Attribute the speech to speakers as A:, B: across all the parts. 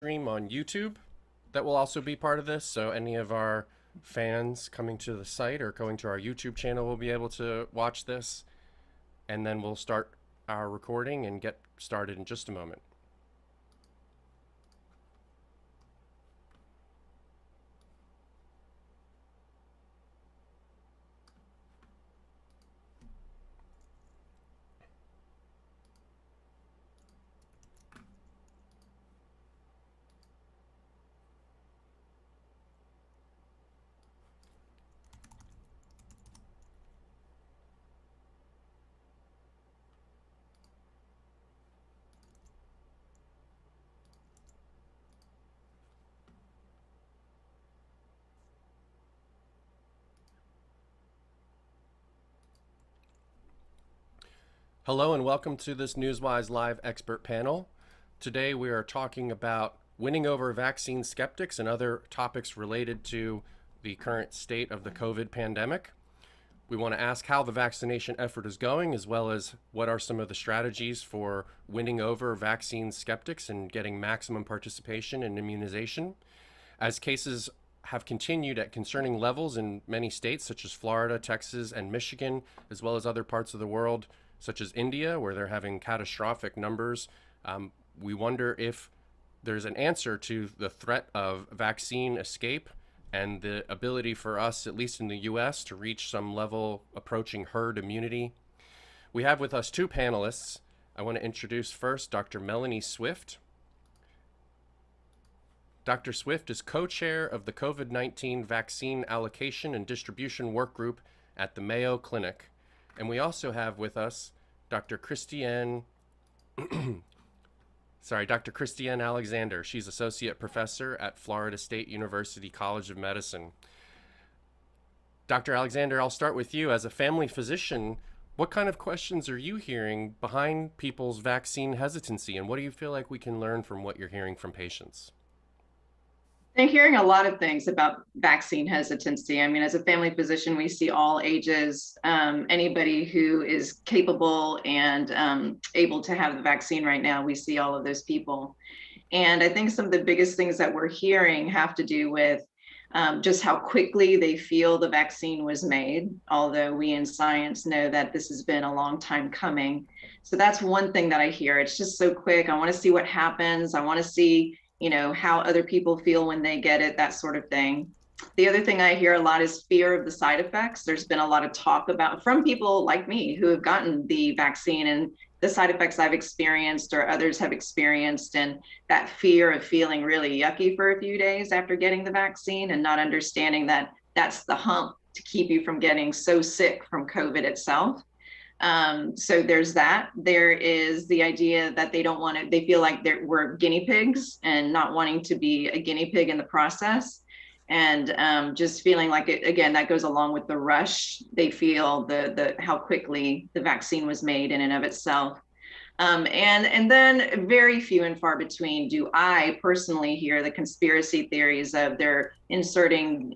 A: Stream on YouTube that will also be part of this. So any of our fans coming to the site or going to our YouTube channel will be able to watch this. And then we'll start our recording and get started in just a moment. Hello and welcome to this Newswise Live expert panel. Today we are talking about winning over vaccine skeptics and other topics related to the current state of the COVID pandemic. We want to ask how the vaccination effort is going, as well as what are some of the strategies for winning over vaccine skeptics and getting maximum participation in immunization. As cases have continued at concerning levels in many states such as Florida, Texas, and Michigan, as well as other parts of the world such as India, where they're having catastrophic numbers. We wonder if there's an answer to the threat of vaccine escape and the ability for us, at least in the US, to reach some level approaching herd immunity. We have with us two panelists. I want to introduce first Dr. Melanie Swift. Dr. Swift is co-chair of the COVID-19 Vaccine Allocation and Distribution Work Group at the Mayo Clinic. And we also have with us Dr. Christiane Alexander. She's associate professor at Florida State University College of Medicine. Dr. Alexander, I'll start with you. As a family physician, what kind of questions are you hearing behind people's vaccine hesitancy, and what do you feel like we can learn from what you're hearing from patients?
B: I'm hearing a lot of things about vaccine hesitancy. I mean, as a family physician, we see all ages, anybody who is capable and able to have the vaccine right now, we see all of those people. And I think some of the biggest things that we're hearing have to do with just how quickly they feel the vaccine was made, although we in science know that this has been a long time coming. So that's one thing that I hear. It's just so quick. I want to see what happens. I want to see how other people feel when they get it, that sort of thing. The other thing I hear a lot is fear of the side effects. There's been a lot of talk about from people like me who have gotten the vaccine and the side effects I've experienced or others have experienced, and that fear of feeling really yucky for a few days after getting the vaccine and not understanding that that's the hump to keep you from getting so sick from COVID itself. So there's that. There is the idea that they don't want to, they feel like we're guinea pigs and not wanting to be a guinea pig in the process. And just feeling like it, again, that goes along with the rush. They feel the how quickly the vaccine was made in and of itself. And then very few and far between do I personally hear the conspiracy theories of they're inserting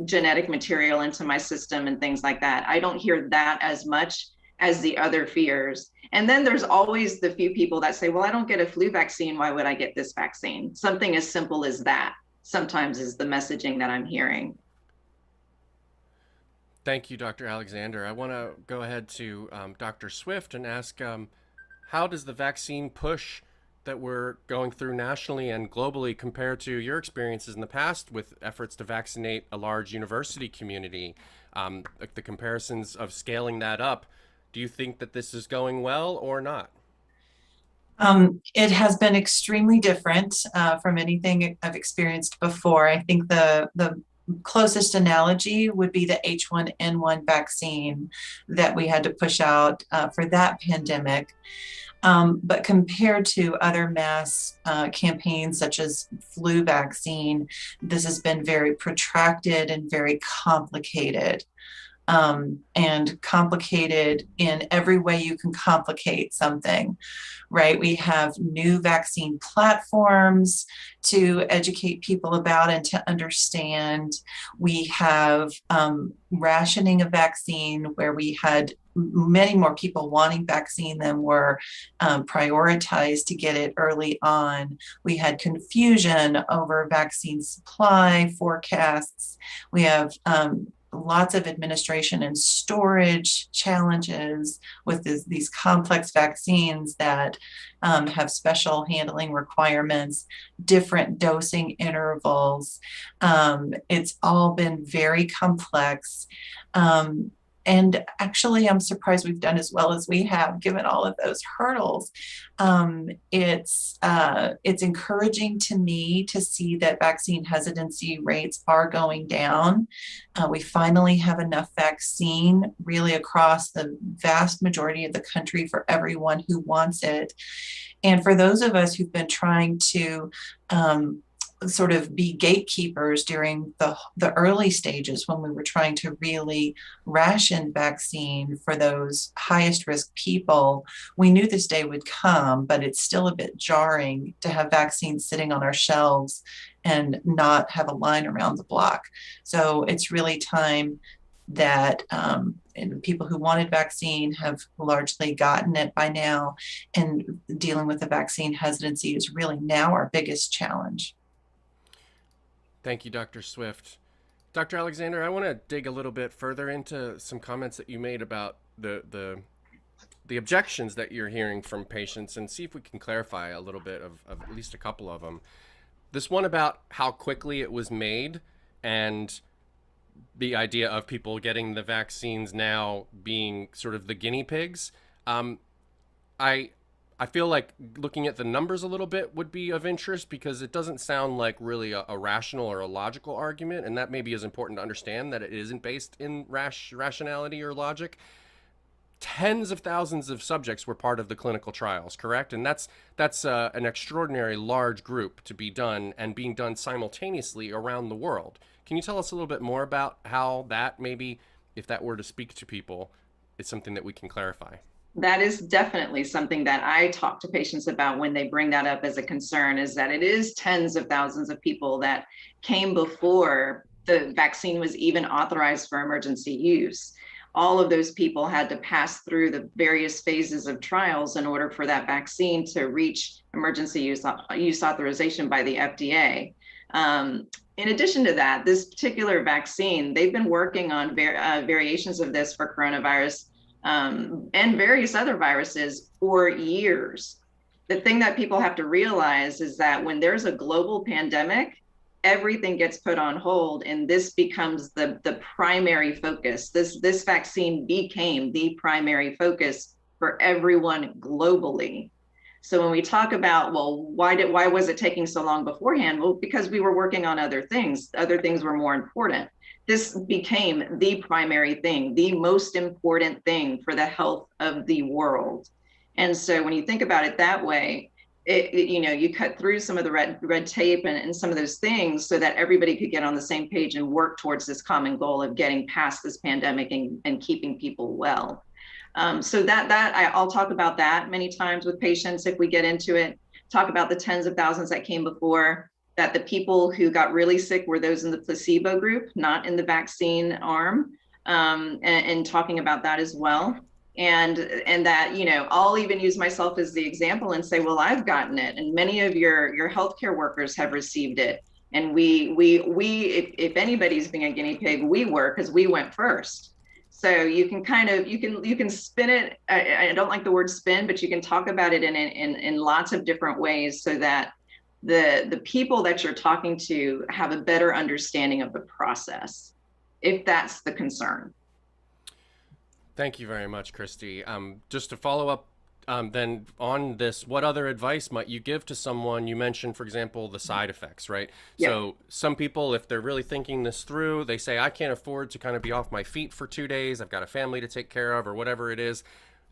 B: genetic material into my system and things like that. I don't hear that as much as the other fears. And then there's always the few people that say, well, I don't get a flu vaccine. Why would I get this vaccine? Something as simple as that sometimes is the messaging that I'm hearing.
A: Thank you, Dr. Alexander. I want to go ahead to Dr. Swift and ask, how does the vaccine push that we're going through nationally and globally compare to your experiences in the past with efforts to vaccinate a large university community? Like the comparisons of scaling that up, do you think that this is going well or not?
C: It has been extremely different from anything I've experienced before. I think the closest analogy would be the H1N1 vaccine that we had to push out for that pandemic. But compared to other mass campaigns such as flu vaccine, this has been very protracted and very complicated. And complicated in every way you can complicate something, right? We have new vaccine platforms to educate people about and to understand. We have rationing of vaccine where we had many more people wanting vaccine than were prioritized to get it early on. We had confusion over vaccine supply forecasts. We have lots of administration and storage challenges with these complex vaccines that have special handling requirements, different dosing intervals. It's all been very complex. And actually, I'm surprised we've done as well as we have, given all of those hurdles. It's encouraging to me to see that vaccine hesitancy rates are going down. We finally have enough vaccine really across the vast majority of the country for everyone who wants it. And for those of us who've been trying to sort of be gatekeepers during the early stages when we were trying to really ration vaccine for those highest risk people, we knew this day would come, but it's still a bit jarring to have vaccines sitting on our shelves and not have a line around the block. So it's really time that and people who wanted vaccine have largely gotten it by now, and dealing with the vaccine hesitancy is really now our biggest challenge.
A: Thank you, Dr. Swift. Dr. Alexander, I want to dig a little bit further into some comments that you made about the objections that you're hearing from patients, and see if we can clarify a little bit of at least a couple of them. This one about how quickly it was made, and the idea of people getting the vaccines now being sort of the guinea pigs. I feel like looking at the numbers a little bit would be of interest, because it doesn't sound like really a rational or a logical argument, and that maybe is important to understand, that it isn't based in rationality or logic. Tens of thousands of subjects were part of the clinical trials, correct? And that's an extraordinary large group to be done, and being done simultaneously around the world. Can you tell us a little bit more about how that, maybe if that were to speak to people, is something that we can clarify?
B: That is definitely something that I talk to patients about when they bring that up as a concern, is that it is tens of thousands of people that came before the vaccine was even authorized for emergency use. All of those people had to pass through the various phases of trials in order for that vaccine to reach emergency use authorization by the FDA. In addition to that, this particular vaccine, they've been working on variations of this for coronavirus and various other viruses for years. The thing that people have to realize is that when there's a global pandemic, everything gets put on hold, and this becomes the primary focus. This vaccine became the primary focus for everyone globally. So when we talk about, well, why was it taking so long beforehand? Well, because we were working on other things. Other things were more important. This became the primary thing, the most important thing for the health of the world. And so when you think about it that way, you cut through some of the red tape and some of those things so that everybody could get on the same page and work towards this common goal of getting past this pandemic and keeping people well. So I'll talk about that many times with patients if we get into it, talk about the tens of thousands that came before, that the people who got really sick were those in the placebo group, not in the vaccine arm, and talking about that as well. And that, I'll even use myself as the example and say, well, I've gotten it, and many of your healthcare workers have received it. And we if anybody's being a guinea pig, we were, because we went first. So you can you can spin it. I don't like the word spin, but you can talk about it in lots of different ways so that the people that you're talking to have a better understanding of the process, if that's the concern.
A: Thank you very much, Christy. Just to follow up then on this, what other advice might you give to someone? You mentioned, for example, the side effects, right?
B: Yep.
A: So some people, if they're really thinking this through, they say, I can't afford to kind of be off my feet for 2 days. I've got a family to take care of, or whatever it is.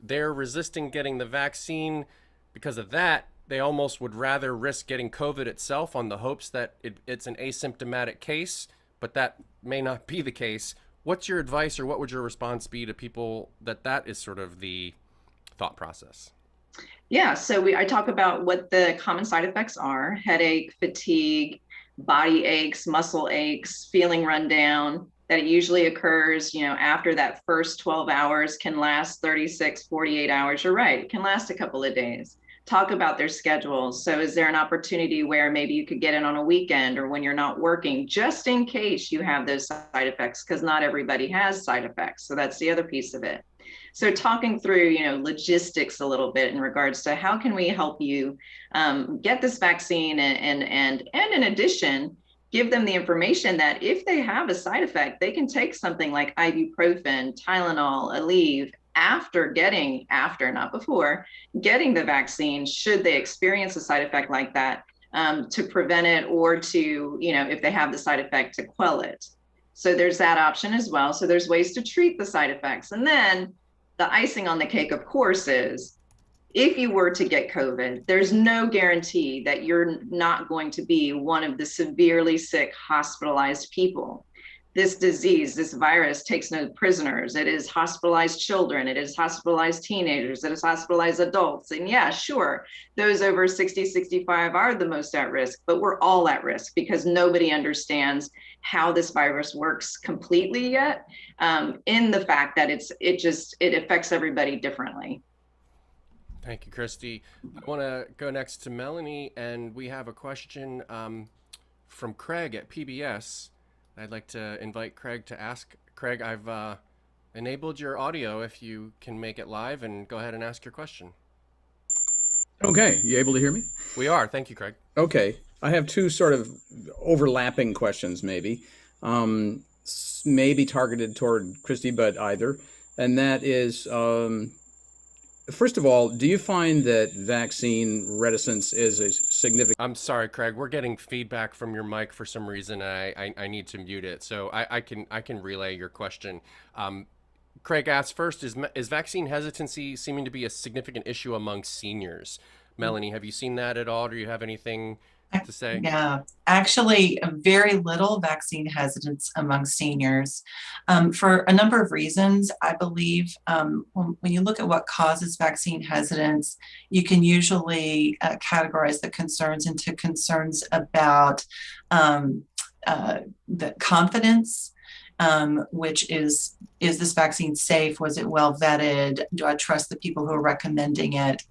A: They're resisting getting the vaccine because of that. They almost would rather risk getting COVID itself on the hopes that it's an asymptomatic case, but that may not be the case. What's your advice, or what would your response be to people that is sort of the thought process?
B: Yeah, so I talk about what the common side effects are: headache, fatigue, body aches, muscle aches, feeling run down. that it usually occurs, after that first 12 hours, can last 36, 48 hours. You're right, it can last a couple of days. Talk about their schedules. So is there an opportunity where maybe you could get in on a weekend or when you're not working, just in case you have those side effects, because not everybody has side effects. So that's the other piece of it. So talking through, logistics a little bit in regards to how can we help you get this vaccine, and in addition, give them the information that if they have a side effect, they can take something like ibuprofen, Tylenol, Aleve after, not before, getting the vaccine, should they experience a side effect like that, to prevent it, or to, if they have the side effect, to quell it. So there's that option as well. So there's ways to treat the side effects. And then the icing on the cake, of course, is if you were to get COVID, there's no guarantee that you're not going to be one of the severely sick, hospitalized people. This disease, this virus takes no prisoners. It is hospitalized children. It is hospitalized teenagers. It is hospitalized adults. And yeah, sure, those over 60, 65 are the most at risk, but we're all at risk because nobody understands how this virus works completely yet, in the fact that it affects everybody differently.
A: Thank you, Christy. I want to go next to Melanie, and we have a question from Craig at PBS. I'd like to invite Craig to ask. Craig, I've enabled your audio if you can make it live, and go ahead and ask your question.
D: Okay, you able to hear me?
A: We are. Thank you, Craig.
D: Okay, I have two sort of overlapping questions, maybe targeted toward Christy, but either. And that is, first of all, do you find that vaccine reticence is a significant?
A: I'm sorry, Craig. We're getting feedback from your mic for some reason. I need to mute it, so I can relay your question. Craig asks first: Is vaccine hesitancy seeming to be a significant issue among seniors? Melanie, have you seen that at all? Do you have anything to say?
C: Yeah, actually, very little vaccine hesitance among seniors, for a number of reasons. I believe when you look at what causes vaccine hesitance, you can usually categorize the concerns into concerns about the confidence, which is this vaccine safe? Was it well vetted? Do I trust the people who are recommending it?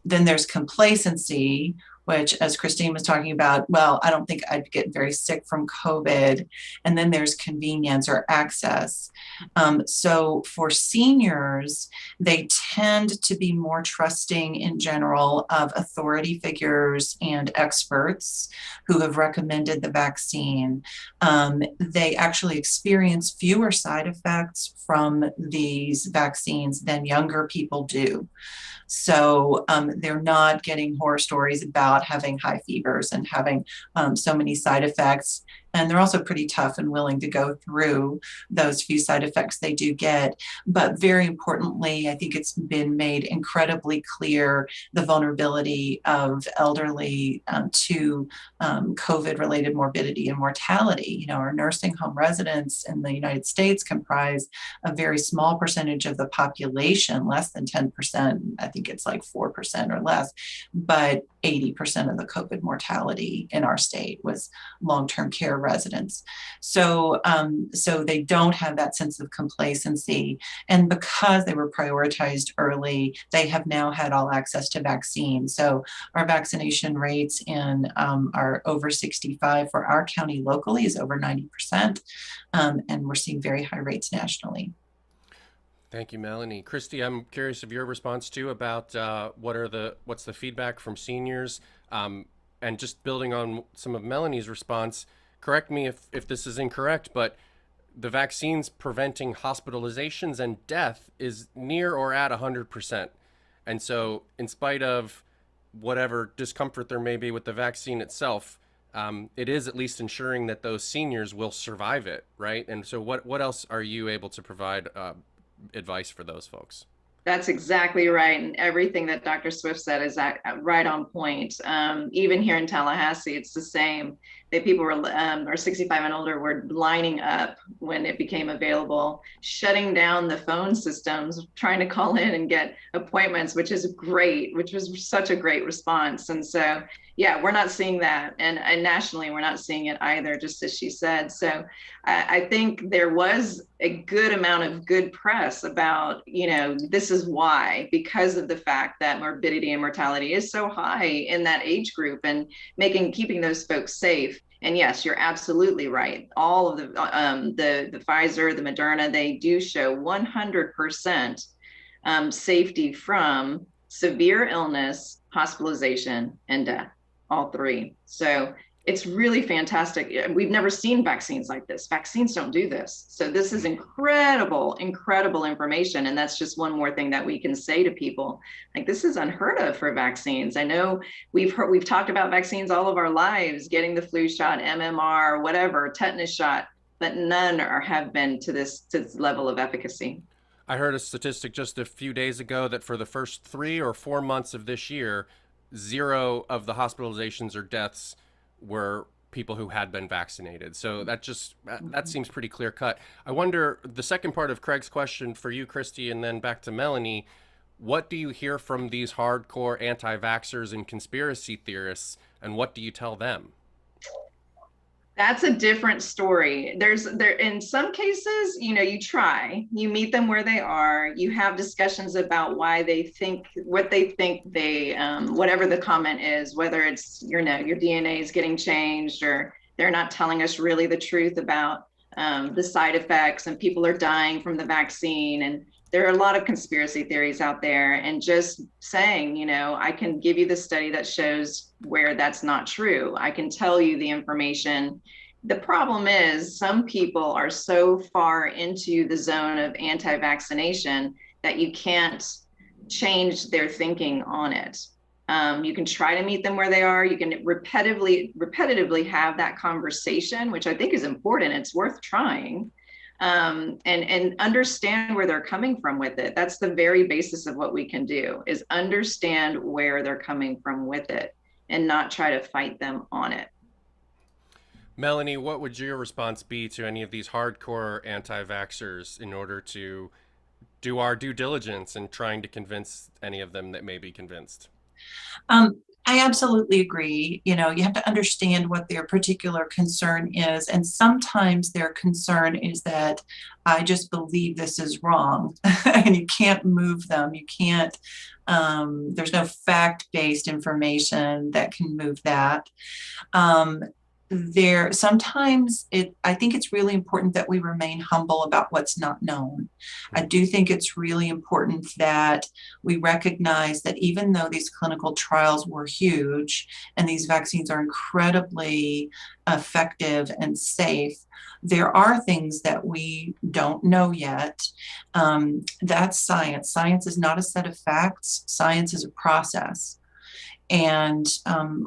C: Then there's complacency, which, as Christine was talking about, well, I don't think I'd get very sick from COVID. And then there's convenience or access. So for seniors, they tend to be more trusting in general of authority figures and experts who have recommended the vaccine. They actually experience fewer side effects from these vaccines than younger people do. So they're not getting horror stories about having high fevers and having so many side effects. And they're also pretty tough and willing to go through those few side effects they do get. But very importantly, I think it's been made incredibly clear the vulnerability of elderly to COVID-related morbidity and mortality. Our nursing home residents in the United States comprise a very small percentage of the population, less than 10%. I think it's like 4% or less, but 80% of the COVID mortality in our state was long-term care residents. So they don't have that sense of complacency. And because they were prioritized early, they have now had all access to vaccines. So our vaccination rates in our over 65 for our county locally is over 90%. And we're seeing very high rates nationally.
A: Thank you, Melanie. Christy, I'm curious of your response too about what's the feedback from seniors, and just building on some of Melanie's response. Correct me if this is incorrect, but the vaccines preventing hospitalizations and death is near or at 100%. And so in spite of whatever discomfort there may be with the vaccine itself, it is at least ensuring that those seniors will survive it, right? And so what else are you able to provide advice for those folks?
B: That's exactly right. And everything that Dr. Swift said is right on point. Even here in Tallahassee, it's the same. People were 65 and older were lining up when it became available, shutting down the phone systems, trying to call in and get appointments, which was such a great response. And so, Yeah, we're not seeing that. And nationally, we're not seeing it either, just as she said. So I think there was a good amount of good press about, this is why, because of the fact that morbidity and mortality is so high in that age group, and keeping those folks safe. And yes, you're absolutely right. All of the Pfizer, the Moderna, they do show 100% safety from severe illness, hospitalization, and death, all three. So it's really fantastic. We've never seen vaccines like this. Vaccines don't do this. So this is incredible, incredible information. And that's just one more thing that we can say to people. Like, this is unheard of for vaccines. I know we've talked about vaccines all of our lives, getting the flu shot, MMR, whatever, tetanus shot, but none have been to this level of efficacy.
A: I heard a statistic just a few days ago that for the first 3 or 4 months of this year, zero of the hospitalizations or deaths were people who had been vaccinated. So that seems pretty clear cut. I wonder, the second part of Craig's question for you, Christy, and then back to Melanie, what do you hear from these hardcore anti-vaxxers and conspiracy theorists, and what do you tell them?
B: That's a different story. There in some cases, you meet them where they are, you have discussions about why they think what they think they whatever the comment is, whether it's your DNA is getting changed, or they're not telling us really the truth about the side effects, and people are dying from the vaccine. And there are a lot of conspiracy theories out there, and just saying, I can give you the study that shows where that's not true. I can tell you the information. The problem is some people are so far into the zone of anti-vaccination that you can't change their thinking on it. You can try to meet them where they are. You can repetitively have that conversation, which I think is important. It's worth trying. And understand where they're coming from with it. That's the very basis of what we can do, is understand where they're coming from with it and not try to fight them on it.
A: Melanie, what would your response be to any of these hardcore anti-vaxxers in order to do our due diligence in trying to convince any of them that may be convinced?
C: I absolutely agree. You have to understand what their particular concern is. And sometimes their concern is that I just believe this is wrong and you can't move them. You can't, there's no fact-based information that can move that. I think it's really important that we remain humble about what's not known. I do think it's really important that we recognize that even though these clinical trials were huge and these vaccines are incredibly effective and safe, there are things that we don't know yet. That's science. Science is not a set of facts. Science is a process. And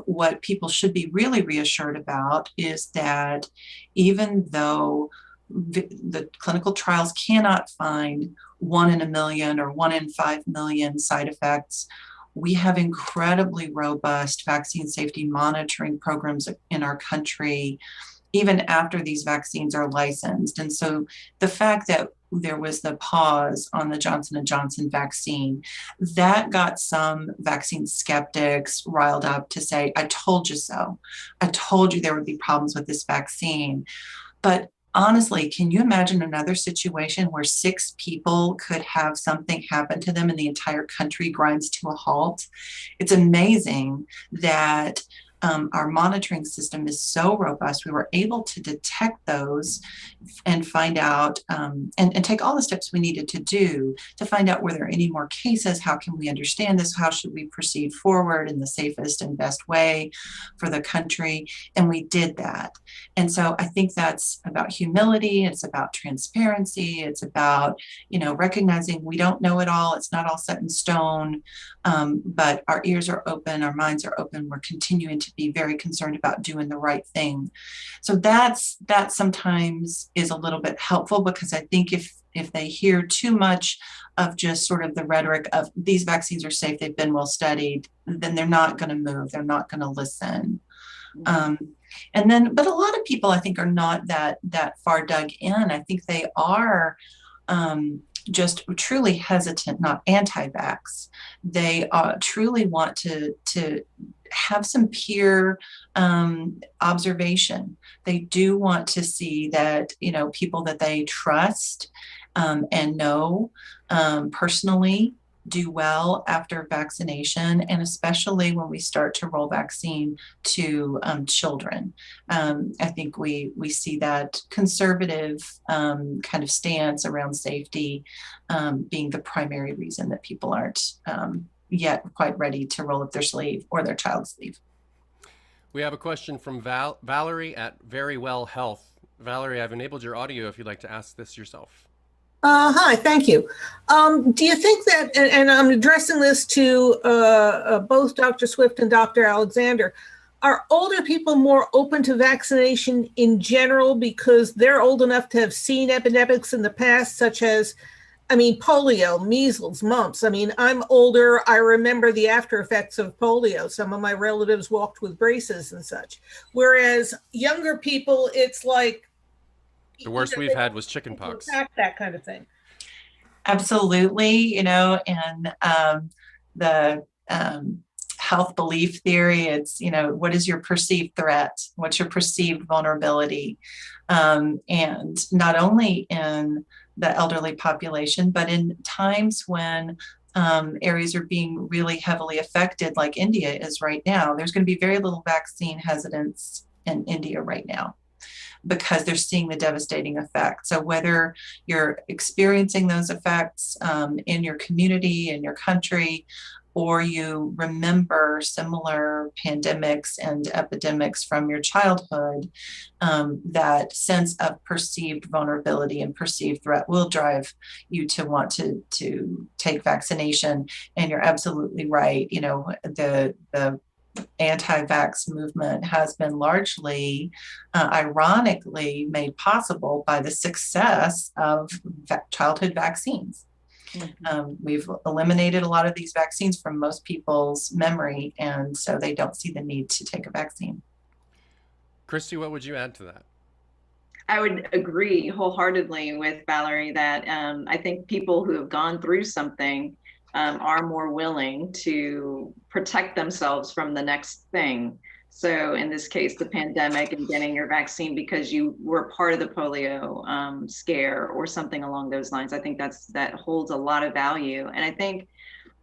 C: what people should be really reassured about is that even though the clinical trials cannot find 1 in a million or 1 in 5 million side effects, we have incredibly robust vaccine safety monitoring programs in our country, even after these vaccines are licensed. And so the fact that there was the pause on the Johnson & Johnson vaccine, that got some vaccine skeptics riled up to say, I told you so. I told you there would be problems with this vaccine. But honestly, can you imagine another situation where 6 people could have something happen to them and the entire country grinds to a halt? It's amazing that our monitoring system is so robust. We were able to detect those and find out and take all the steps we needed to do to find out were there any more cases, how can we understand this, how should we proceed forward in the safest and best way for the country, and we did that. And so I think that's about humility, it's about transparency, it's about recognizing we don't know it all, it's not all set in stone, but our ears are open, our minds are open, we're continuing to be very concerned about doing the right thing. So that sometimes is a little bit helpful, because I think if they hear too much of just sort of the rhetoric of these vaccines are safe, they've been well studied, then they're not going to move, they're not going to listen. But a lot of people I think are not that far dug in. I think they are just truly hesitant, not anti-vax. They truly want to have some peer observation. They do want to see that, people that they trust and know personally do well after vaccination, and especially when we start to roll vaccine to children. I think we see that conservative kind of stance around safety being the primary reason that people aren't yet quite ready to roll up their sleeve or their child's sleeve.
A: We have a question from Valerie at Very Well Health. Valerie, I've enabled your audio if you'd like to ask this yourself.
E: Hi, thank you. Do you think that, and I'm addressing this to both Dr. Swift and Dr. Alexander, are older people more open to vaccination in general because they're old enough to have seen epidemics in the past, such as, polio, measles, mumps? I'm older. I remember the after effects of polio. Some of my relatives walked with braces and such. Whereas younger people, it's like,
A: the worst we've had was chickenpox.
E: That kind of thing.
C: Absolutely, and the health belief theory, it's, what is your perceived threat? What's your perceived vulnerability? And not only in the elderly population, but in times when areas are being really heavily affected, like India is right now, there's going to be very little vaccine hesitance in India right now, because they're seeing the devastating effect. So whether you're experiencing those effects in your community, in your country, or you remember similar pandemics and epidemics from your childhood, that sense of perceived vulnerability and perceived threat will drive you to want to take vaccination. And you're absolutely right. The anti-vax movement has been largely, ironically, made possible by the success of childhood vaccines. We've eliminated a lot of these vaccines from most people's memory, and so they don't see the need to take a vaccine.
A: Christy, what would you add to that?
B: I would agree wholeheartedly with Valerie that I think people who have gone through something are more willing to protect themselves from the next thing. So in this case, the pandemic, and getting your vaccine because you were part of the polio scare or something along those lines. I think that holds a lot of value. And I think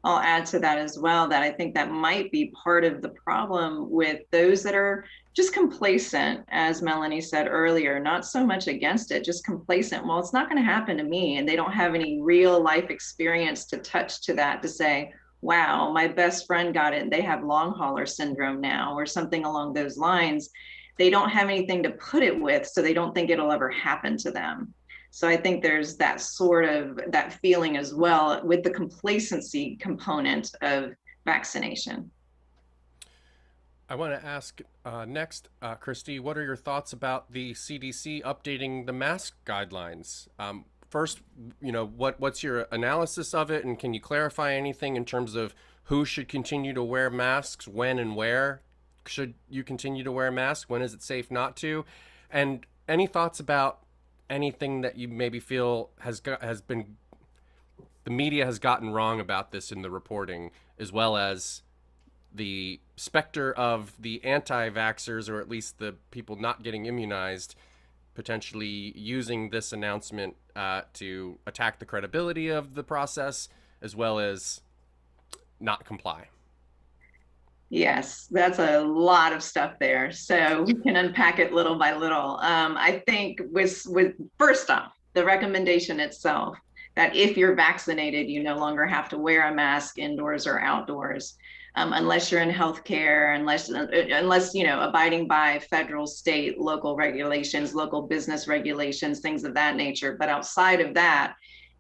B: I'll add to that as well, that I think that might be part of the problem with those that are just complacent, as Melanie said earlier, not so much against it, just complacent. Well, it's not going to happen to me. And they don't have any real life experience to touch to that, to say, wow, my best friend got it and they have long hauler syndrome now, or something along those lines. They don't have anything to put it with, so they don't think it'll ever happen to them. So I think there's that sort of that feeling as well with the complacency component of vaccination.
A: I want to ask next, Christy, what are your thoughts about the CDC updating the mask guidelines? First, what's your analysis of it, and can you clarify anything in terms of who should continue to wear masks, when and where should you continue to wear masks, when is it safe not to, and any thoughts about anything that you maybe feel has been the media has gotten wrong about this in the reporting, as well as the specter of the anti-vaxxers, or at least the people not getting immunized, potentially using this announcement to attack the credibility of the process, as well as not comply.
B: Yes, that's a lot of stuff there. So we can unpack it little by little. I think with first off, the recommendation itself, that if you're vaccinated, you no longer have to wear a mask indoors or outdoors, unless you're in healthcare, unless abiding by federal, state, local regulations, local business regulations, things of that nature. But outside of that,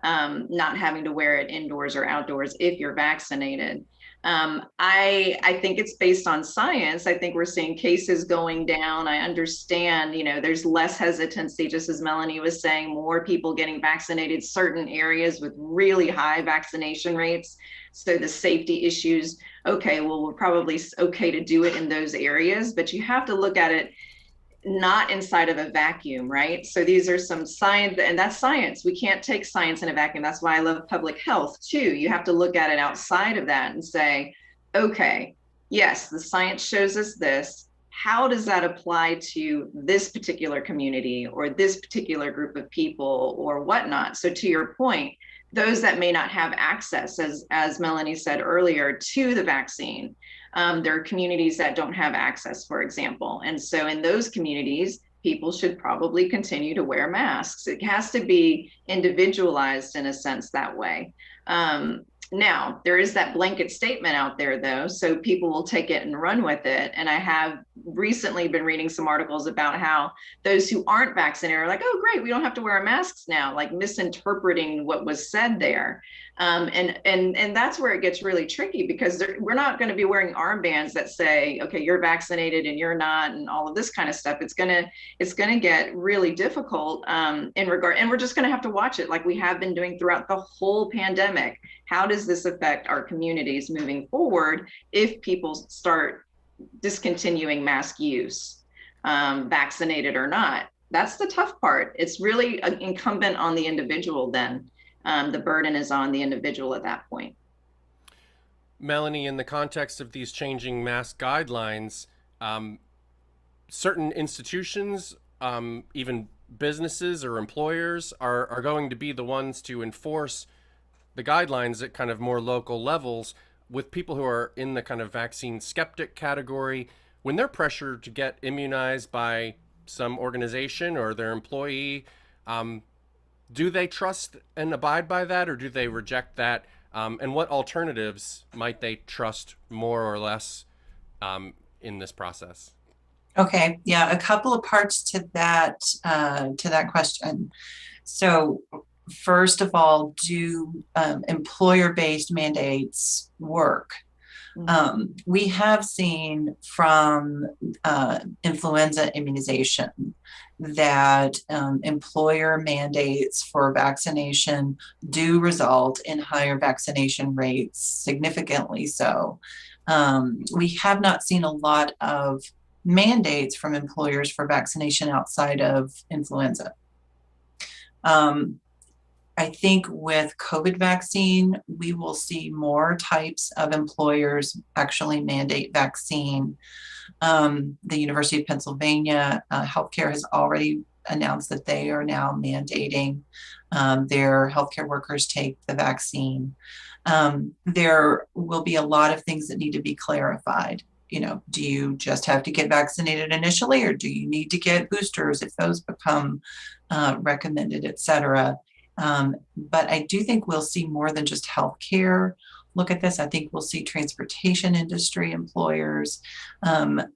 B: not having to wear it indoors or outdoors if you're vaccinated. I think it's based on science. I think we're seeing cases going down. I understand, there's less hesitancy, just as Melanie was saying, more people getting vaccinated, certain areas with really high vaccination rates. So the safety issues, okay, well, we're probably okay to do it in those areas, but you have to look at it not inside of a vacuum, right? So these are some science, and that's science. We can't take science in a vacuum. That's why I love public health too. You have to look at it outside of that and say, okay, yes, the science shows us this. How does that apply to this particular community or this particular group of people or whatnot? So to your point, those that may not have access, as Melanie said earlier, to the vaccine, there are communities that don't have access, for example. And so in those communities, people should probably continue to wear masks. It has to be individualized in a sense that way. Now, there is that blanket statement out there, though, so people will take it and run with it. And I have recently been reading some articles about how those who aren't vaccinated are like, oh, great, we don't have to wear masks now, like misinterpreting what was said there. And that's where it gets really tricky, because we're not going to be wearing armbands that say, okay, you're vaccinated and you're not, and all of this kind of stuff. It's gonna get really difficult in regard, and we're just going to have to watch it like we have been doing throughout the whole pandemic. How does this affect our communities moving forward if people start discontinuing mask use, vaccinated or not? That's the tough part. It's really incumbent on the individual then. The burden is on the individual at that point.
A: Melanie, in the context of these changing mask guidelines, certain institutions, even businesses or employers, are going to be the ones to enforce the guidelines at kind of more local levels, with people who are in the kind of vaccine skeptic category. When they're pressured to get immunized by some organization or their employee, do they trust and abide by that, or do they reject that? And what alternatives might they trust more or less in this process?
C: Okay, yeah, a couple of parts to that question. So first of all, do employer-based mandates work? We have seen from influenza immunization that employer mandates for vaccination do result in higher vaccination rates, significantly so. We have not seen a lot of mandates from employers for vaccination outside of influenza. I think with COVID vaccine, we will see more types of employers actually mandate vaccine. The University of Pennsylvania healthcare has already announced that they are now mandating their healthcare workers take the vaccine. There will be a lot of things that need to be clarified. You know, do you just have to get vaccinated initially, or do you need to get boosters if those become recommended, et cetera? But I do think we'll see more than just healthcare look at this. I think we'll see transportation industry employers,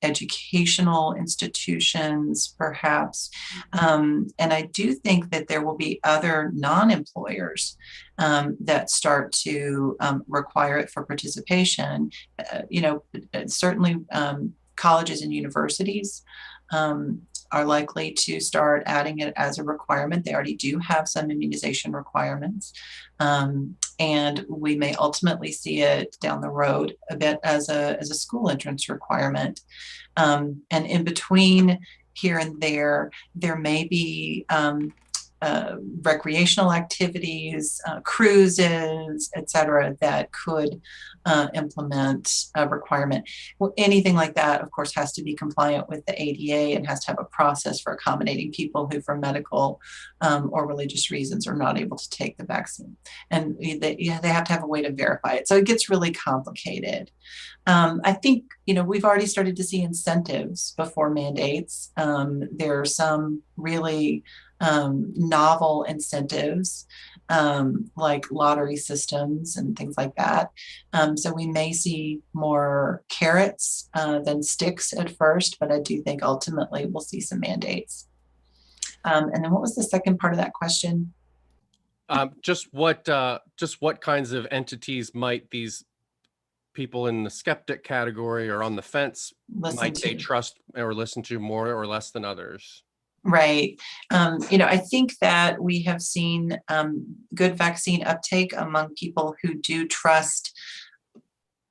C: educational institutions, perhaps. And I do think that there will be other non-employers that start to require it for participation. Certainly colleges and universities are likely to start adding it as a requirement. They already do have some immunization requirements. And we may ultimately see it down the road a bit as a school entrance requirement. And in between here and there may be recreational activities, cruises, et cetera, that could implement a requirement. Well, anything like that, of course, has to be compliant with the ADA and has to have a process for accommodating people who, for medical or religious reasons, are not able to take the vaccine. And they have to have a way to verify it. So it gets really complicated. I think, we've already started to see incentives before mandates. There are some really novel incentives like lottery systems and things like that. So we may see more carrots than sticks at first, but I do think ultimately we'll see some mandates. And then what was the second part of that question?
A: Just what kinds of entities might these people in the skeptic category or on the fence might they trust or listen to more or less than others?
C: Right. I think that we have seen good vaccine uptake among people who do trust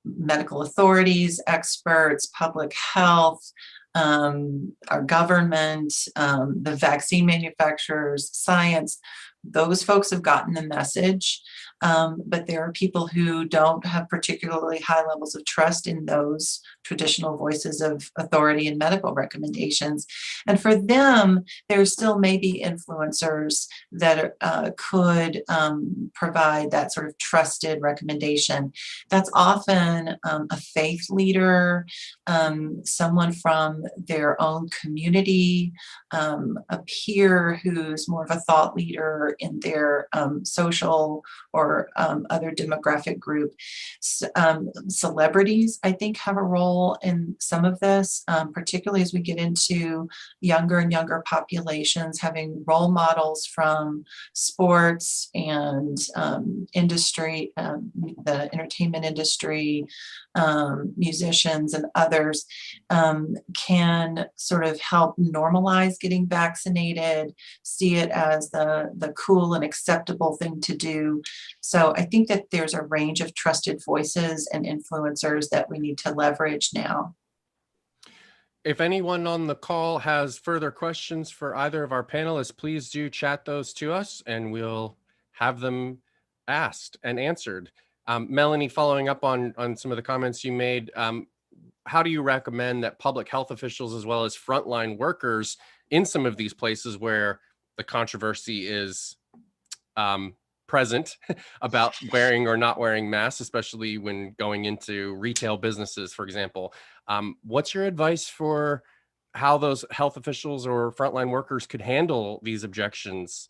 C: medical authorities, experts, public health, our government, the vaccine manufacturers, science. Those folks have gotten the message, but there are people who don't have particularly high levels of trust in those traditional voices of authority and medical recommendations. And for them, there still may be influencers that could provide that sort of trusted recommendation. That's often a faith leader, someone from their own community, a peer who's more of a thought leader in their social or other demographic group. Celebrities, I think, have a role in some of this, particularly as we get into younger and younger populations, having role models from sports and industry, the entertainment industry, musicians and others can sort of help normalize getting vaccinated, see it as the cool and acceptable thing to do. So I think that there's a range of trusted voices and influencers that we need to leverage now.
A: If anyone on the call has further questions for either of our panelists, please do chat those to us and we'll have them asked and answered. Melanie, following up on some of the comments you made, how do you recommend that public health officials as well as frontline workers in some of these places where the controversy is present about wearing or not wearing masks, especially when going into retail businesses, for example, what's your advice for how those health officials or frontline workers could handle these objections?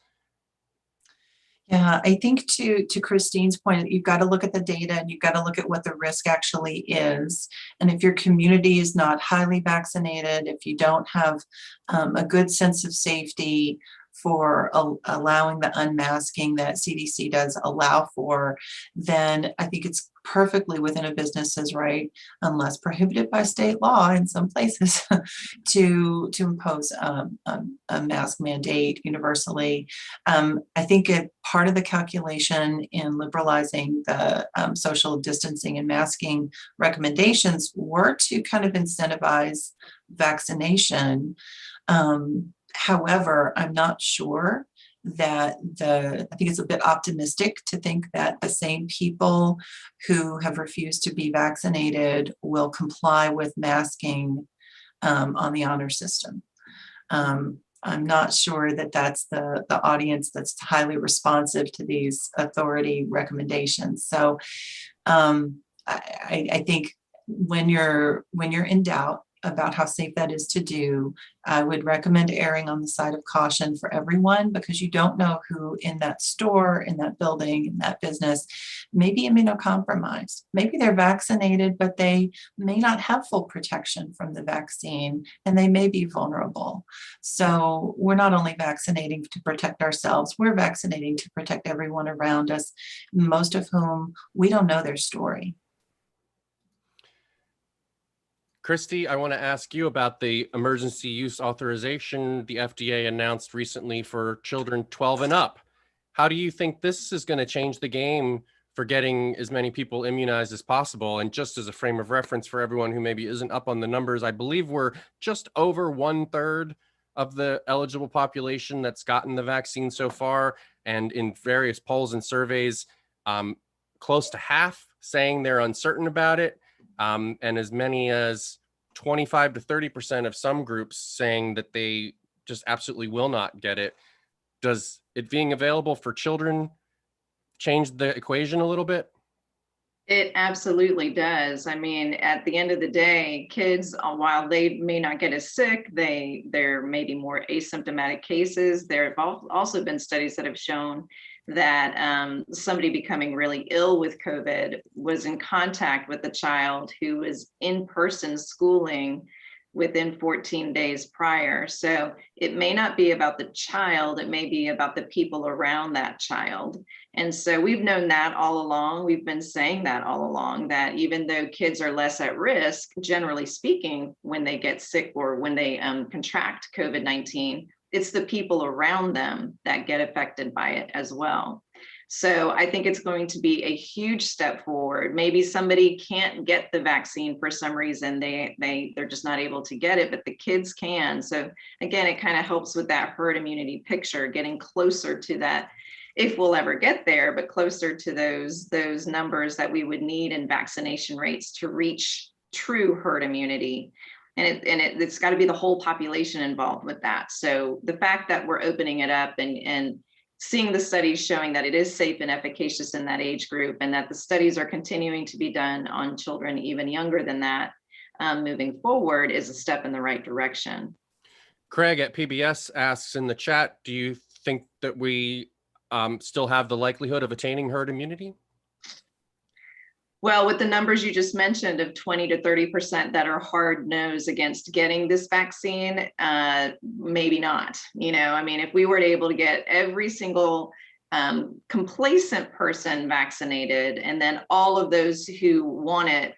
C: Yeah, I think to Christine's point, you've got to look at the data and you've got to look at what the risk actually is. And if your community is not highly vaccinated, if you don't have a good sense of safety for allowing the unmasking that CDC does allow for, then I think it's perfectly within a business's right, unless prohibited by state law in some places, to impose a mask mandate universally. I think part of the calculation in liberalizing the social distancing and masking recommendations were to kind of incentivize vaccination. However, I'm not sure that I think it's a bit optimistic to think that the same people who have refused to be vaccinated will comply with masking on the honor system. I'm not sure that that's the audience that's highly responsive to these authority recommendations. So I think when you're in doubt about how safe that is to do, I would recommend erring on the side of caution for everyone, because you don't know who in that store, in that building, in that business may be immunocompromised. Maybe they're vaccinated, but they may not have full protection from the vaccine and they may be vulnerable. So we're not only vaccinating to protect ourselves, we're vaccinating to protect everyone around us, most of whom we don't know their story.
A: Christy, I want to ask you about the emergency use authorization the FDA announced recently for children 12 and up. How do you think this is going to change the game for getting as many people immunized as possible? And just as a frame of reference for everyone who maybe isn't up on the numbers, I believe we're just over 1/3 of the eligible population that's gotten the vaccine so far. And in various polls and surveys, close to half saying they're uncertain about it. And as many as 25 to 30% of some groups saying that they just absolutely will not get it. Does it being available for children change the equation a little bit?
B: It absolutely does. I mean, at the end of the day, kids, while they may not get as sick, there may be more asymptomatic cases. There have also been studies that have shown that somebody becoming really ill with COVID was in contact with a child who was in person schooling within 14 days prior. So it may not be about the child, it may be about the people around that child. And so we've known that all along. We've been saying that all along, that even though kids are less at risk, generally speaking, when they get sick or when they contract COVID-19, it's the people around them that get affected by it as well. So I think it's going to be a huge step forward. Maybe somebody can't get the vaccine for some reason, they're just not able to get it, but the kids can. So again, it kind of helps with that herd immunity picture, getting closer to that if we'll ever get there, but closer to those numbers that we would need in vaccination rates to reach true herd immunity. And it's got to be the whole population involved with that. So the fact that we're opening it up and seeing the studies showing that it is safe and efficacious in that age group, and that the studies are continuing to be done on children even younger than that, moving forward, is a step in the right direction.
A: Craig at PBS asks in the chat, do you think that we still have the likelihood of attaining herd immunity?
B: Well, with the numbers you just mentioned of 20 to 30% that are hard nosed against getting this vaccine, maybe not. I mean, if we were able to get every single complacent person vaccinated, and then all of those who want it,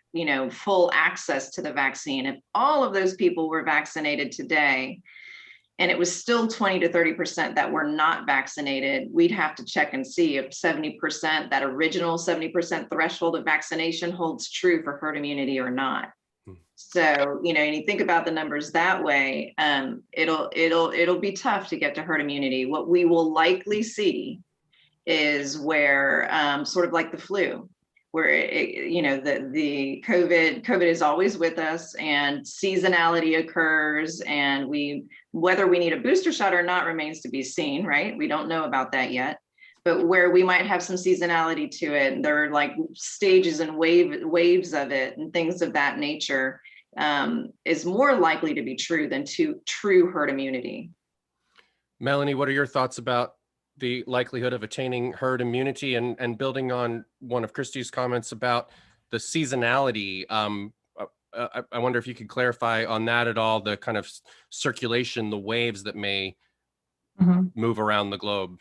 B: full access to the vaccine, if all of those people were vaccinated today, and it was still 20 to 30% that were not vaccinated, we'd have to check and see if 70%, that original 70% threshold of vaccination, holds true for herd immunity or not. So, and you think about the numbers that way, it'll be tough to get to herd immunity. What we will likely see is where, sort of like the flu, where the COVID is always with us, and seasonality occurs, and whether we need a booster shot or not remains to be seen, right? We don't know about that yet, but where we might have some seasonality to it, and there are like stages and waves of it and things of that nature, is more likely to be true than true herd immunity.
A: Melanie, what are your thoughts about the likelihood of attaining herd immunity, and building on one of Christy's comments about the seasonality? I wonder if you could clarify on that at all, the kind of circulation, the waves that may move around the globe.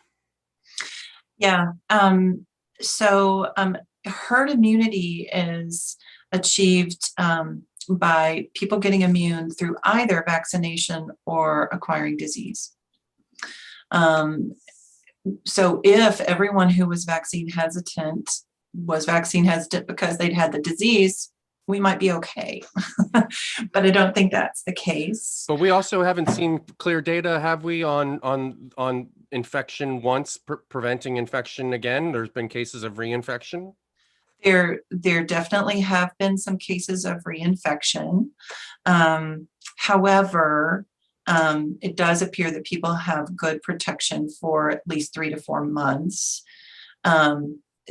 C: Yeah. So herd immunity is achieved by people getting immune through either vaccination or acquiring disease. So if everyone who was vaccine hesitant was vaccine hesitant because they'd had the disease, we might be okay. But I don't think that's the case.
A: But we also haven't seen clear data, have we, on infection once preventing infection again? There's been cases of reinfection.
C: There definitely have been some cases of reinfection. However, it does appear that people have good protection for at least 3 to 4 months.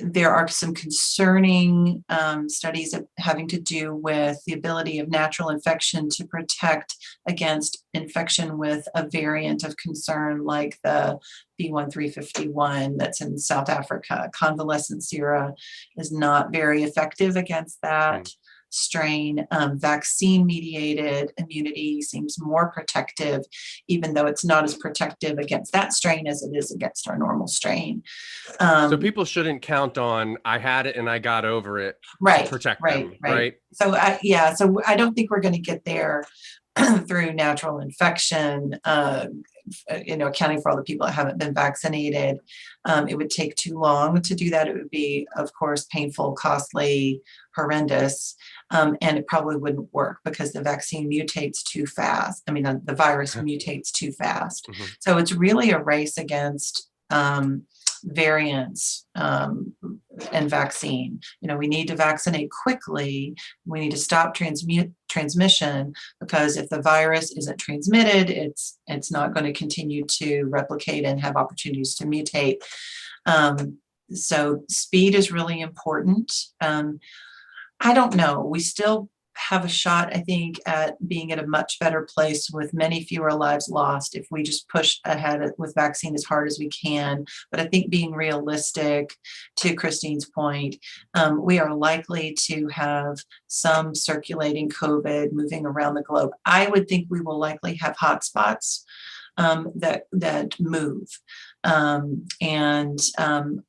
C: There are some concerning studies having to do with the ability of natural infection to protect against infection with a variant of concern like the B1351 that's in South Africa. Convalescent sera is not very effective against that strain. Vaccine-mediated immunity seems more protective, even though it's not as protective against that strain as it is against our normal strain.
A: So people shouldn't count on, I had it and I got over it, to protect them, right?
C: So so I don't think we're going to get there through natural infection, accounting for all the people that haven't been vaccinated. It would take too long to do that. It would be, of course, painful, costly, horrendous, and it probably wouldn't work because the vaccine mutates too fast. I mean, the virus mutates too fast. So it's really a race against variants and vaccine. We need to vaccinate quickly. We need to stop transmission, because if the virus isn't transmitted, it's not going to continue to replicate and have opportunities to mutate. So speed is really important. I don't know. We still have a shot, I think, at being at a much better place with many fewer lives lost if we just push ahead with vaccine as hard as we can. But I think being realistic, to Christine's point, we are likely to have some circulating COVID moving around the globe. I would think we will likely have hotspots that move. And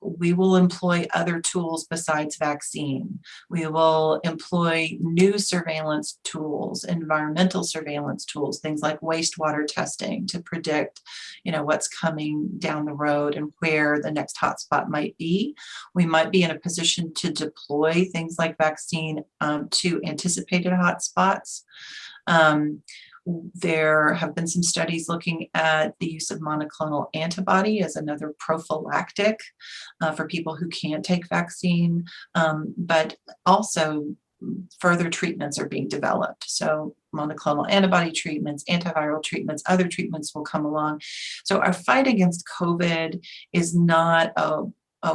C: we will employ other tools besides vaccine. We will employ new surveillance tools, environmental surveillance tools, things like wastewater testing to predict, what's coming down the road and where the next hotspot might be. We might be in a position to deploy things like vaccine to anticipated hotspots. There have been some studies looking at the use of monoclonal antibody as another prophylactic for people who can't take vaccine, but also further treatments are being developed. So monoclonal antibody treatments, antiviral treatments, other treatments will come along. So our fight against COVID is not a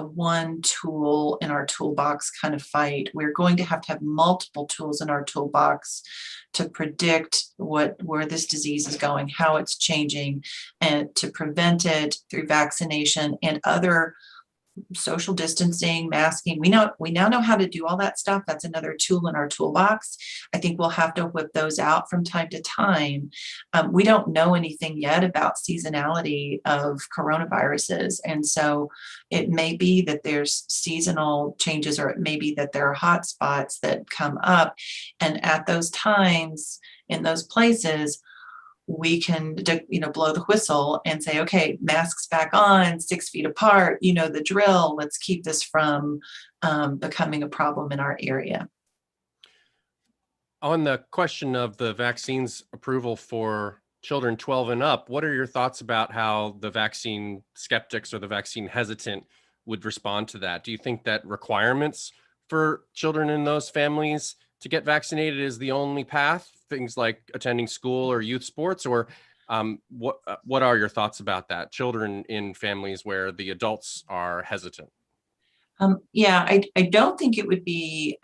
C: one tool in our toolbox kind of fight. We're going to have multiple tools in our toolbox to predict where this disease is going, how it's changing, and to prevent it through vaccination and other social distancing, masking. We now know how to do all that stuff. That's another tool in our toolbox. I think we'll have to whip those out from time to time. We don't know anything yet about seasonality of coronaviruses. And so it may be that there's seasonal changes, or it may be that there are hot spots that come up. And at those times, in those places, we can, blow the whistle and say, okay, masks back on, 6 feet apart, the drill. Let's keep this from becoming a problem in our area.
A: On the question of the vaccine's approval for children 12 and up, what are your thoughts about how the vaccine skeptics or the vaccine hesitant would respond to that? Do you think that requirements for children in those families to get vaccinated is the only path? Things like attending school or youth sports, or what are your thoughts about that? Children in families where the adults are hesitant.
C: I don't think it would be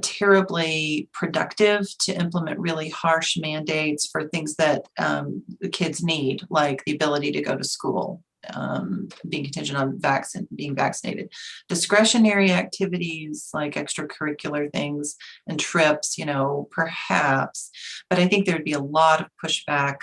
C: terribly productive to implement really harsh mandates for things that the kids need, like the ability to go to school, being contingent on being vaccinated. Discretionary activities like extracurricular things and trips, perhaps, but I think there'd be a lot of pushback.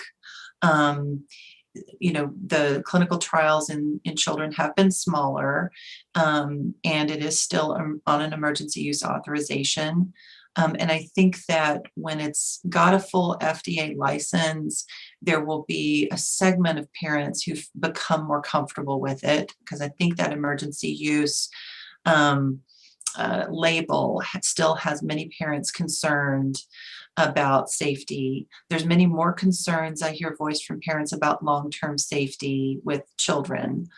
C: The clinical trials in children have been smaller, and it is still on an emergency use authorization. And I think that when it's got a full FDA license, there will be a segment of parents who've become more comfortable with it, because I think that emergency use label still has many parents concerned about safety. There's many more concerns. I hear voiced from parents about long-term safety with children,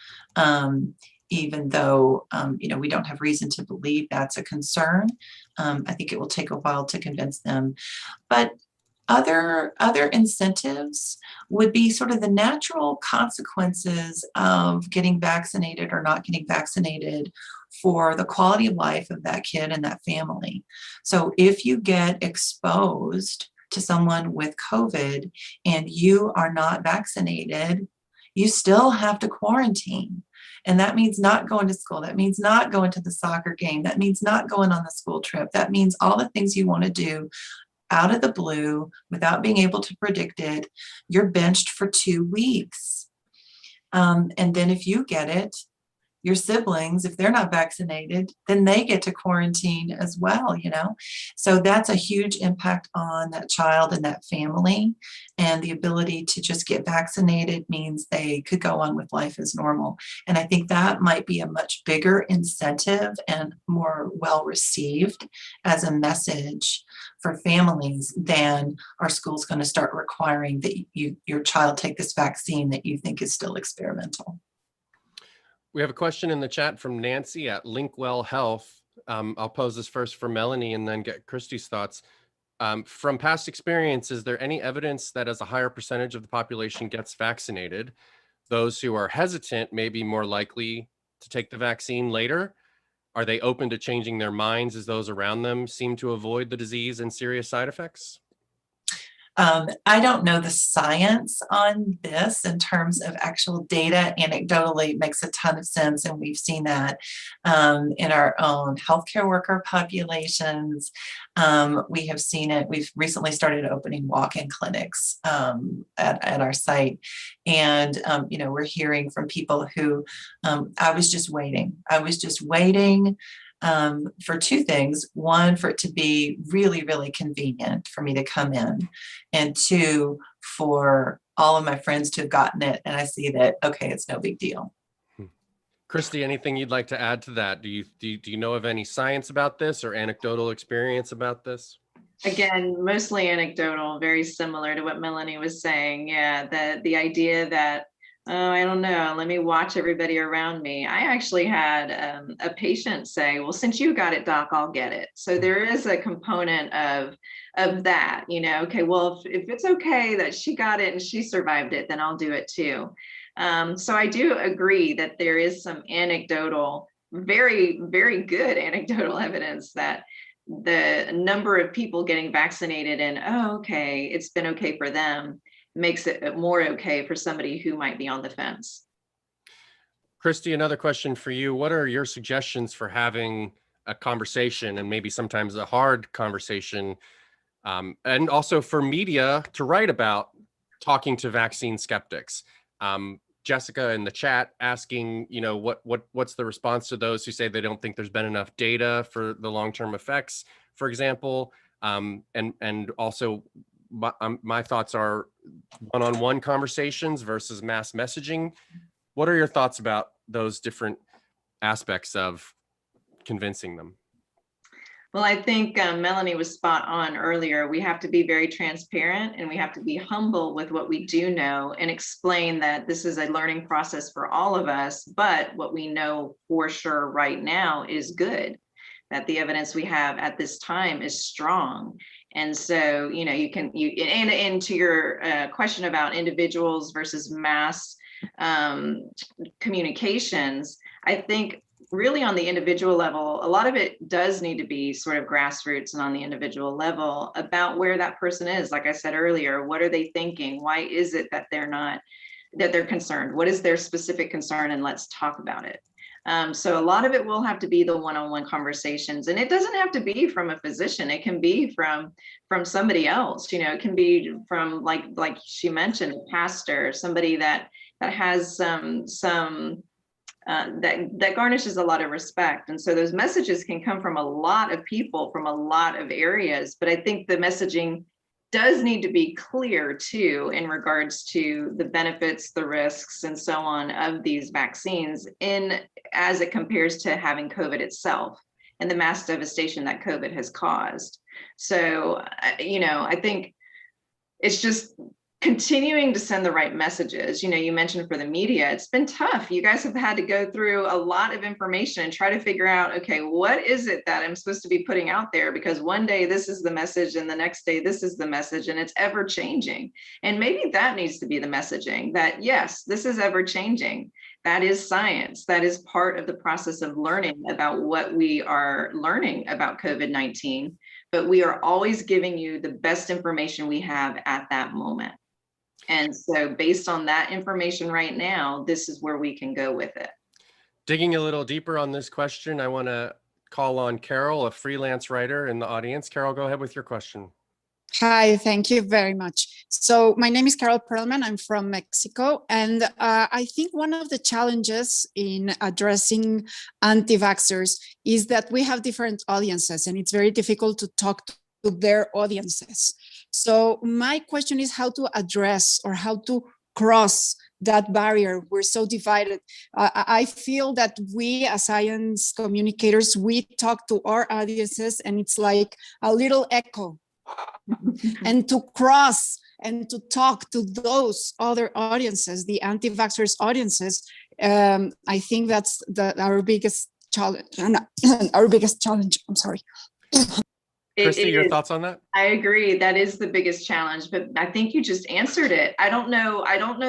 C: even though we don't have reason to believe that's a concern. I think it will take a while to convince them. But other incentives would be sort of the natural consequences of getting vaccinated or not getting vaccinated for the quality of life of that kid and that family. So if you get exposed to someone with COVID and you are not vaccinated, you still have to quarantine. And that means not going to school. That means not going to the soccer game. That means not going on the school trip. That means all the things you want to do out of the blue without being able to predict it. You're benched for 2 weeks. And then if you get it, your siblings, if they're not vaccinated, then they get to quarantine as well, So that's a huge impact on that child and that family. And the ability to just get vaccinated means they could go on with life as normal. And I think that might be a much bigger incentive and more well received as a message for families than our school's going to start requiring that your child take this vaccine that you think is still experimental.
A: We have a question in the chat from Nancy at Linkwell Health. I'll pose this first for Melanie and then get Christy's thoughts. From past experience, is there any evidence that as a higher percentage of the population gets vaccinated, those who are hesitant may be more likely to take the vaccine later? Are they open to changing their minds as those around them seem to avoid the disease and serious side effects?
C: I don't know the science on this in terms of actual data. Anecdotally, it makes a ton of sense, and we've seen that in our own healthcare worker populations. We have seen it. We've recently started opening walk-in clinics at our site, and we're hearing from people who I was just waiting. For 2 things. 1, for it to be really, really convenient for me to come in, and 2, for all of my friends to have gotten it, and I see that, okay, it's no big deal.
A: Christy, anything you'd like to add to that? Do you know of any science about this or anecdotal experience about this?
B: Again, mostly anecdotal, very similar to what Melanie was saying. Yeah, the idea that, oh, I don't know, let me watch everybody around me. I actually had a patient say, well, since you got it, doc, I'll get it. So there is a component of that, okay, well, if it's okay that she got it and she survived it, then I'll do it too. So I do agree that there is some anecdotal, very, very good anecdotal evidence that the number of people getting vaccinated and, oh, okay, it's been okay for them, makes it more okay for somebody who might be on the fence.
A: Christy, another question for you. What are your suggestions for having a conversation, and maybe sometimes a hard conversation, and also for media to write about talking to vaccine skeptics? Jessica in the chat asking, what's the response to those who say they don't think there's been enough data for the long-term effects, for example, and also my thoughts are one-on-one conversations versus mass messaging. What are your thoughts about those different aspects of convincing them?
B: Well, I think Melanie was spot on earlier. We have to be very transparent and we have to be humble with what we do know and explain that this is a learning process for all of us. But what we know for sure right now is good, that the evidence we have at this time is strong. And so, and to your question about individuals versus mass communications, I think really on the individual level, a lot of it does need to be sort of grassroots and on the individual level about where that person is. Like I said earlier, what are they thinking? Why is it that they're concerned? What is their specific concern? And let's talk about it. So a lot of it will have to be the one-on-one conversations, and it doesn't have to be from a physician. It can be from somebody else. It can be from like she mentioned, a pastor, somebody that has that garnishes a lot of respect. And so those messages can come from a lot of people, from a lot of areas. But I think the messaging does need to be clear too, in regards to the benefits, the risks, and so on of these vaccines as it compares to having COVID itself and the mass devastation that COVID has caused. So, I think it's just continuing to send the right messages. You mentioned for the media, it's been tough. You guys have had to go through a lot of information and try to figure out, okay, what is it that I'm supposed to be putting out there? Because one day this is the message and the next day this is the message, and it's ever changing. And maybe that needs to be the messaging, that yes, this is ever changing. That is science. That is part of the process of learning about what we are learning about COVID-19. But we are always giving you the best information we have at that moment. And so based on that information right now, this is where we can go with it.
A: Digging a little deeper on this question, I want to call on Carol, a freelance writer in the audience. Carol, go ahead with your question.
F: Hi, thank you very much. So my name is Carol Perlman. I'm from Mexico. And I think one of the challenges in addressing anti-vaxxers is that we have different audiences, and it's very difficult to talk to their audiences. So my question is how to address or how to cross that barrier. We're so divided. I feel that we as science communicators, we talk to our audiences and it's like a little echo. And to cross and to talk to those other audiences, the anti-vaxxers audiences, I think that's our biggest challenge. Our biggest challenge. I'm sorry.
A: Christy, your thoughts on that?
B: I agree. That is the biggest challenge, but I think you just answered it. I don't know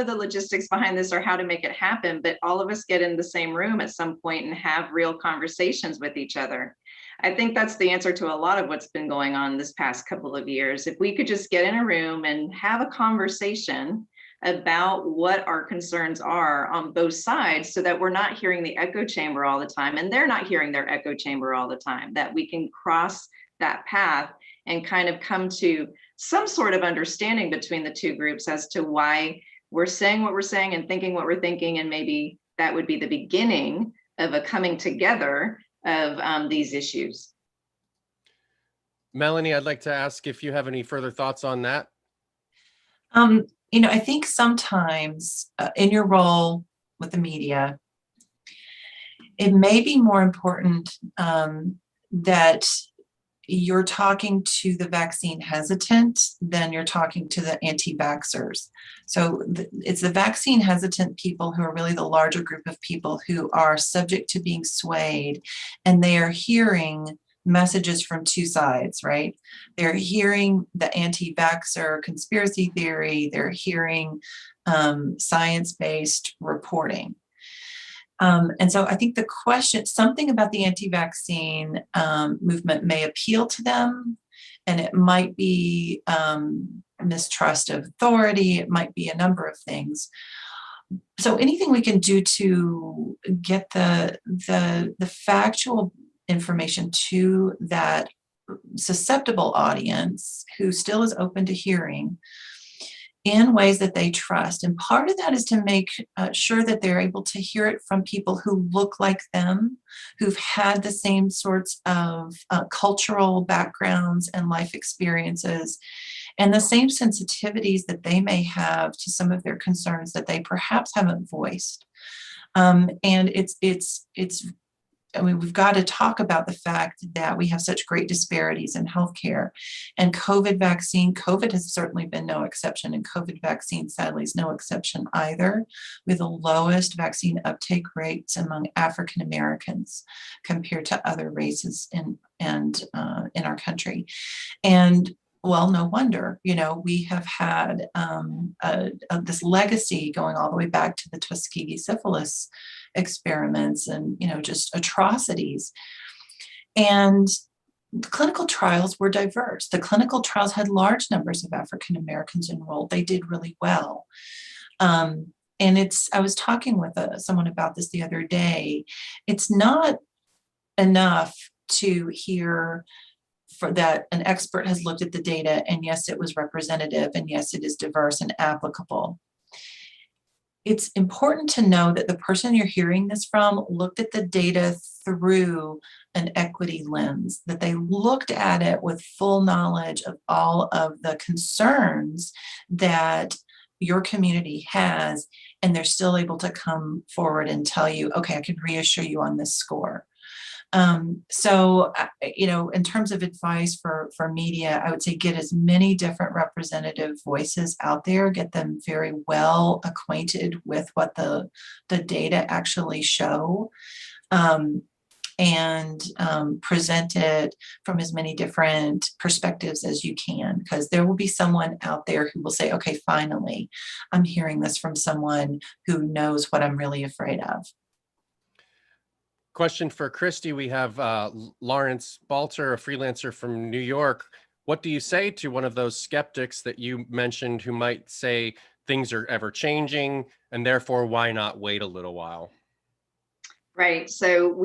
B: the logistics behind this or how to make it happen, but all of us get in the same room at some point and have real conversations with each other. I think that's the answer to a lot of what's been going on this past couple of years. If we could just get in a room and have a conversation about what our concerns are on both sides, so that we're not hearing the echo chamber all the time and they're not hearing their echo chamber all the time, that we can cross that path and kind of come to some sort of understanding between the two groups as to why we're saying what we're saying and thinking what we're thinking. And maybe that would be the beginning of a coming together of these issues.
A: Melanie, I'd like to ask if you have any further thoughts on that.
C: I think sometimes in your role with the media, it may be more important that you're talking to the vaccine hesitant, then you're talking to the anti-vaxxers. So it's the vaccine hesitant people who are really the larger group of people who are subject to being swayed, and they are hearing messages from two sides, right? They're hearing the anti-vaxxer conspiracy theory, they're hearing science-based reporting. And so I think the question, something about the anti-vaccine movement may appeal to them, and it might be mistrust of authority, it might be a number of things. So anything we can do to get the factual information to that susceptible audience who still is open to hearing in ways that they trust. And part of that is to make sure that they're able to hear it from people who look like them, who've had the same sorts of cultural backgrounds and life experiences, and the same sensitivities that they may have to some of their concerns that they perhaps haven't voiced. And I mean, we've got to talk about the fact that we have such great disparities in healthcare, and COVID has certainly been no exception, and COVID vaccine sadly is no exception either, with the lowest vaccine uptake rates among African Americans compared to other races in our country. And well, no wonder, we have had this legacy going all the way back to the Tuskegee syphilis experiments and, just atrocities. And the clinical trials were diverse. The clinical trials had large numbers of African Americans enrolled. They did really well. And I was talking with someone about this the other day. It's not enough to hear for that an expert has looked at the data and yes, it was representative and yes, it is diverse and applicable. It's important to know that the person you're hearing this from looked at the data through an equity lens, that they looked at it with full knowledge of all of the concerns that your community has, and they're still able to come forward and tell you, okay, I can reassure you on this score. So, in terms of advice for media, I would say get as many different representative voices out there, get them very well acquainted with what the data actually show, and present it from as many different perspectives as you can, because there will be someone out there who will say, okay, finally, I'm hearing this from someone who knows what I'm really afraid of.
A: Question for Christy. We have Lawrence Balter, a freelancer from New York. What do you say to one of those skeptics that you mentioned who might say things are ever changing and therefore why not wait a little while?
B: Right. So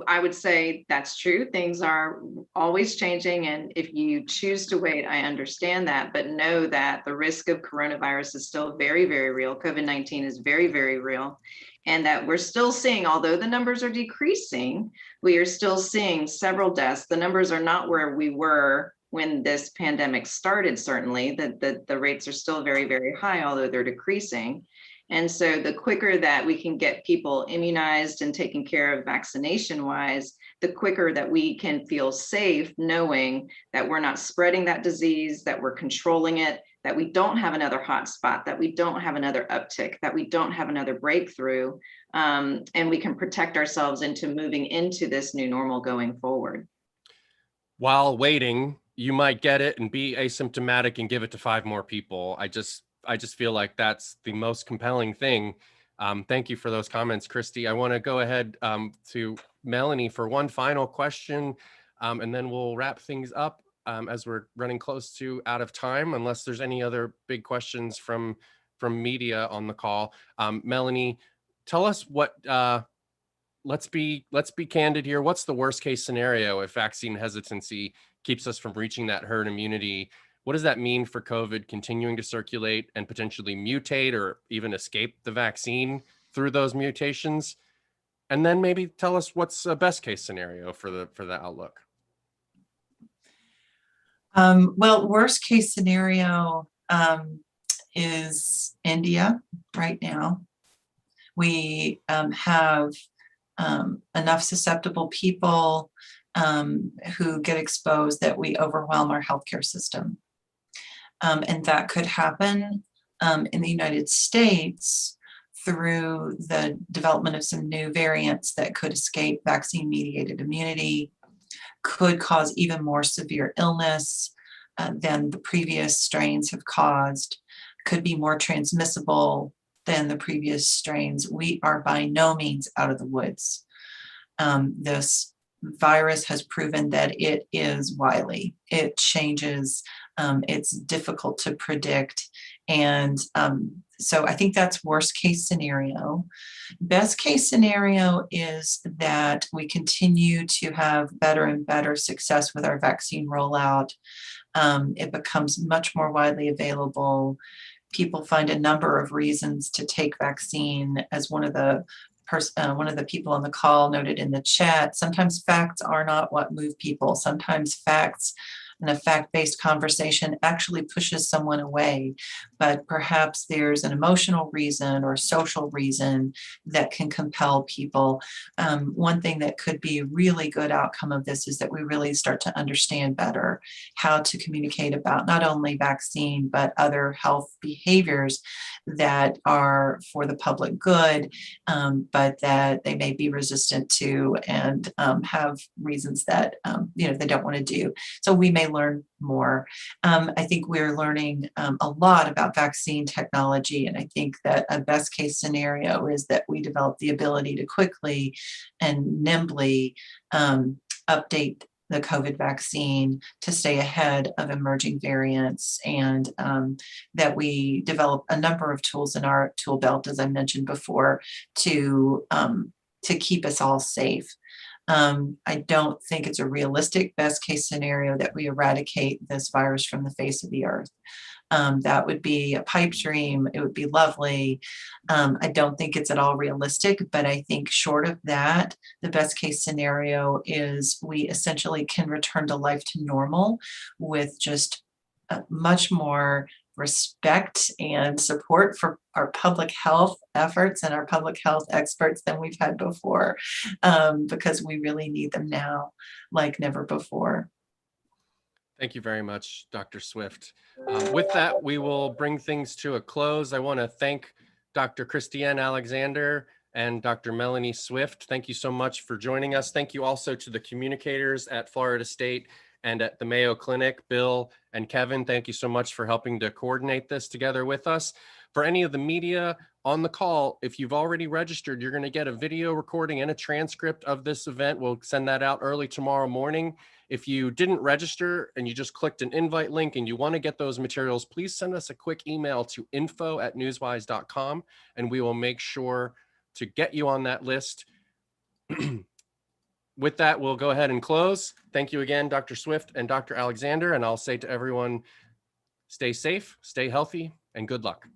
B: I would say that's true. Things are always changing. And if you choose to wait, I understand that, but know that the risk of coronavirus is still very, very real. COVID-19 is very, very real. And that we're still seeing, although the numbers are decreasing, we are still seeing several deaths. The numbers are not where we were when this pandemic started, certainly. The rates are still very, very high, although they're decreasing. And so the quicker that we can get people immunized and taken care of vaccination wise, the quicker that we can feel safe knowing that we're not spreading that disease, that we're controlling it, that we don't have another hotspot, that we don't have another uptick, that we don't have another breakthrough, and we can protect ourselves into moving into this new normal going forward.
A: While waiting, you might get it and be asymptomatic and give it to 5 more people. I just feel like that's the most compelling thing. Thank you for those comments, Christy. I want to go ahead to Melanie for one final question, and then we'll wrap things up as we're running close to out of time, unless there's any other big questions from media on the call. Melanie, tell us what, let's be candid here. What's the worst case scenario if vaccine hesitancy keeps us from reaching that herd immunity? What does that mean for COVID continuing to circulate and potentially mutate or even escape the vaccine through those mutations? And then maybe tell us what's a best case scenario for the outlook.
C: Well, worst case scenario is India right now. We have enough susceptible people who get exposed that we overwhelm our healthcare system. And that could happen in the United States through the development of some new variants that could escape vaccine-mediated immunity, could cause even more severe illness than the previous strains have caused, could be more transmissible than the previous strains. We are by no means out of the woods. This virus has proven that it is wily. It changes. It's difficult to predict. And so I think that's worst case scenario. Best case scenario is that we continue to have better and better success with our vaccine rollout. It becomes much more widely available. People find a number of reasons to take vaccine, as one of the people on the call noted in the chat. Sometimes facts are not what move people. Sometimes facts and a fact-based conversation actually pushes someone away, but perhaps there's an emotional reason or a social reason that can compel people. One thing that could be a really good outcome of this is that we really start to understand better how to communicate about not only vaccine, but other health behaviors that are for the public good, but that they may be resistant to and have reasons that they don't want to do. So we may learn more. I think we're learning a lot about vaccine technology, and I think that a best case scenario is that we develop the ability to quickly and nimbly update the COVID vaccine to stay ahead of emerging variants, and that we develop a number of tools in our tool belt, as I mentioned before, to keep us all safe. I don't think it's a realistic best case scenario that we eradicate this virus from the face of the earth. That would be a pipe dream. It would be lovely. I don't think it's at all realistic, but I think short of that, the best case scenario is we essentially can return to life to normal with just much more respect and support for our public health efforts and our public health experts than we've had before, because we really need them now like never before.
A: Thank you very much, Dr. Swift. With that, we will bring things to a close. I want to thank Dr. Christiane Alexander and Dr. Melanie Swift. Thank you so much for joining us. Thank you also to the communicators at Florida State and at the Mayo Clinic, Bill and Kevin. Thank you so much for helping to coordinate this together with us. For any of the media on the call, if you've already registered, you're going to get a video recording and a transcript of this event. We'll send that out early tomorrow morning. If you didn't register and you just clicked an invite link and you want to get those materials, please send us a quick email to info@newswise.com and we will make sure to get you on that list. With that, we'll go ahead and close. Thank you again, Dr. Swift and Dr. Alexander. And I'll say to everyone, stay safe, stay healthy, and good luck.